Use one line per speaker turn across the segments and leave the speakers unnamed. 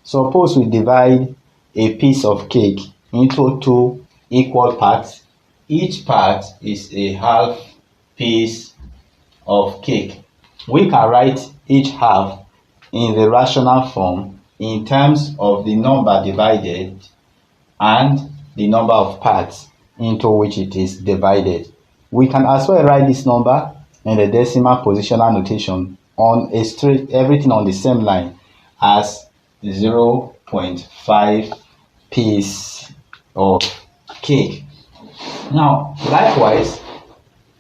Suppose we divide a piece of cake into two equal parts. Each part is a half piece of cake. We can write each half in the rational form in terms of the number divided and the number of parts into which it is divided. We can as well write this number in the decimal positional notation on a straight, everything on the same line, as 0.5 piece of cake. Now, likewise,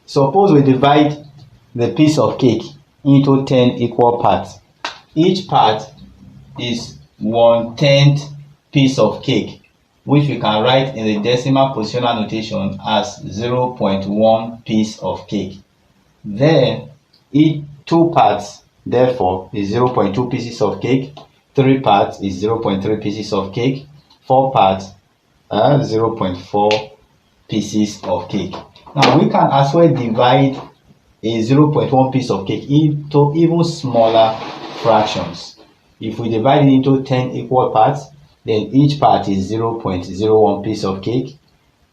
suppose we divide the piece of cake into 10 equal parts. Each part is 1/10 piece of cake, which we can write in the decimal positional notation as 0.1 piece of cake. Then, each two parts, therefore, is 0.2 pieces of cake. 3 parts is 0.3 pieces of cake. 4 parts are 0.4 pieces of cake. Now, we can as well divide a 0.1 piece of cake into even smaller fractions. If we divide it into 10 equal parts, then each part is 0.01 piece of cake.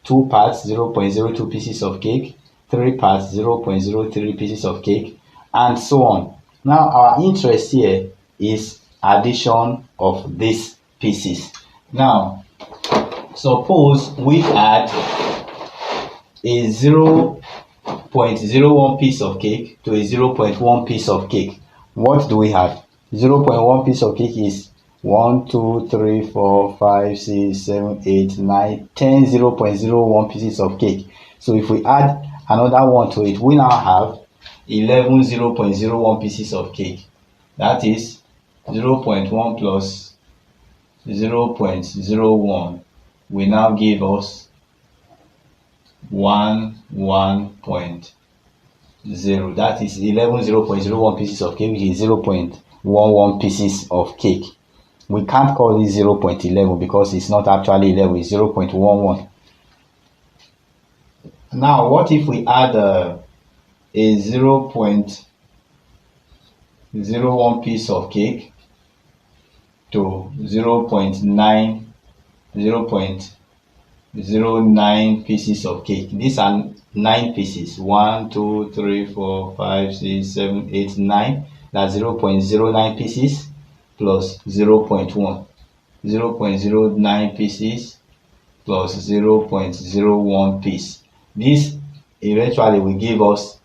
2 parts, 0.02 pieces of cake. 3 parts, 0.03 pieces of cake, and so on. Now, our interest here is addition of these pieces. Now, suppose we add a 0.01 piece of cake to a 0.1 piece of cake. What do we have? 0.1 piece of cake is 1, 2, 3, 4, 5, 6, 7, 8, 9, 10 0.01 pieces of cake. So if we add another one to it, we now have 11 0.01 pieces of cake. That is 0.1 plus 0.01 will now give us 1.0. That is 11 0.01 pieces of cake, which is 0.11 pieces of cake. We can't call this 0.11 because it's not actually 11, it's 0.11. Now, what if we add a 0.01 piece of cake to 0.09 pieces of cake? These are 9 pieces. 1, 2, 3, 4, 5, 6, 7, 8, 9. That's 0.09 pieces plus 0.1. 0.09 pieces plus 0.01 piece. This eventually will give us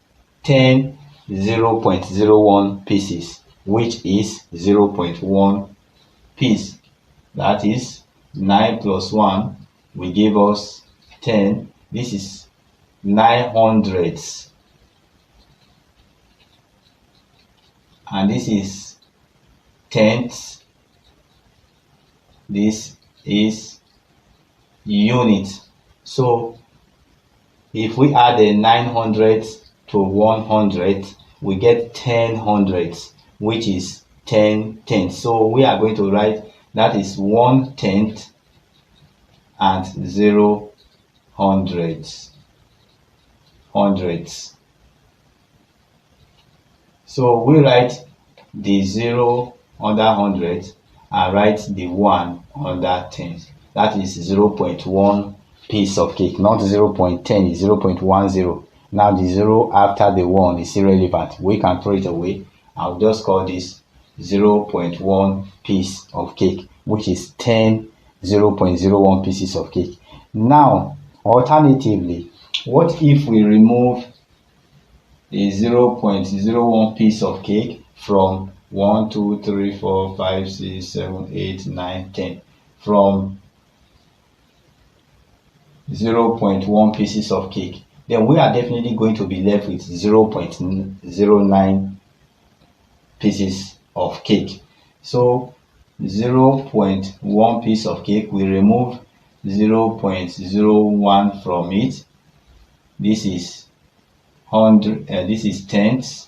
10 0.01 pieces, which is 0.1 piece. That is 9 plus 1 will give us 10. This is 900ths. And this is tenths. This is unit. So if we add a 900 to 100, we get 10 hundredths, which is 10 tenths. So we are going to write that is 1/10 and 0 hundredths. So we write the 0 under 100 and write the 1 under 10. That is 0.1 piece of cake, not 0.10, it's 0.10. Now the 0 after the 1 is irrelevant. We can throw it away. I'll just call this 0.1 piece of cake, which is 10 0.01 pieces of cake. Now, alternatively, what if we remove a 0.01 piece of cake from 1, 2, 3, 4, 5, 6, 7, 8, 9, 10 from 0.1 pieces of cake? Then we are definitely going to be left with 0.09 pieces of cake. So 0.1 piece of cake, we remove 0.01 from it. This is 100, this is tenths,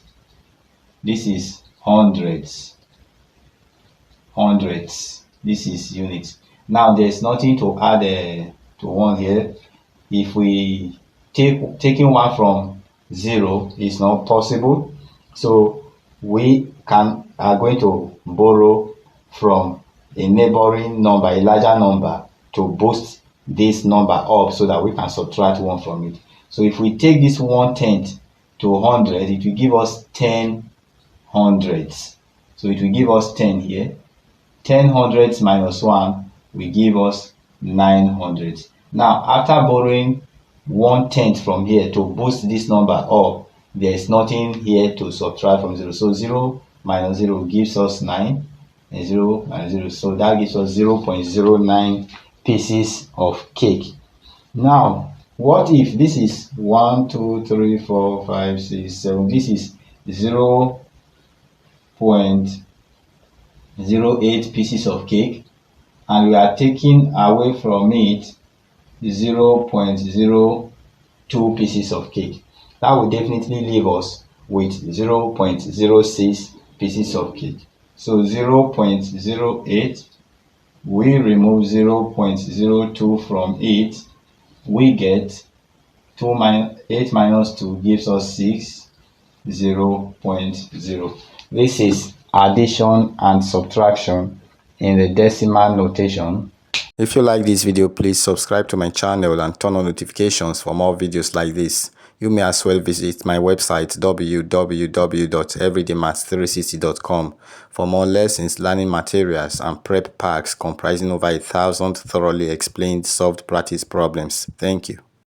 this is hundredths, this is units. Now there's nothing to add to 1 here. If we taking 1 from 0 is not possible, so we are going to borrow from a neighboring number, a larger number, to boost this number up so that we can subtract 1 from it. So if we take this 1/10 to 100, it will give us 10 hundredths. So it will give us 10 here. 10 hundredths minus 1 will give us 9 hundredths. Now, after borrowing 1/10 from here to boost this number up, there is nothing here to subtract from 0. So 0 minus 0 gives us 9, and 0 minus 0. So that gives us 0.09 pieces of cake. Now, what if this is 1, 2, 3, 4, 5, 6, 7? This is 0.08 pieces of cake, and we are taking away from it 0.02 pieces of cake. That will definitely leave us with 0.06 pieces of cake. So 0.08, we remove 0.02 from it, we get 8 minus 2 gives us 6, 0.0. This is addition and subtraction in the decimal notation.
If you like this video, please subscribe to my channel and turn on notifications for more videos like this. You may as well visit my website www.everydaymaths360.com for more lessons, learning materials, and prep packs comprising over 1,000 thoroughly explained solved practice problems. Thank you.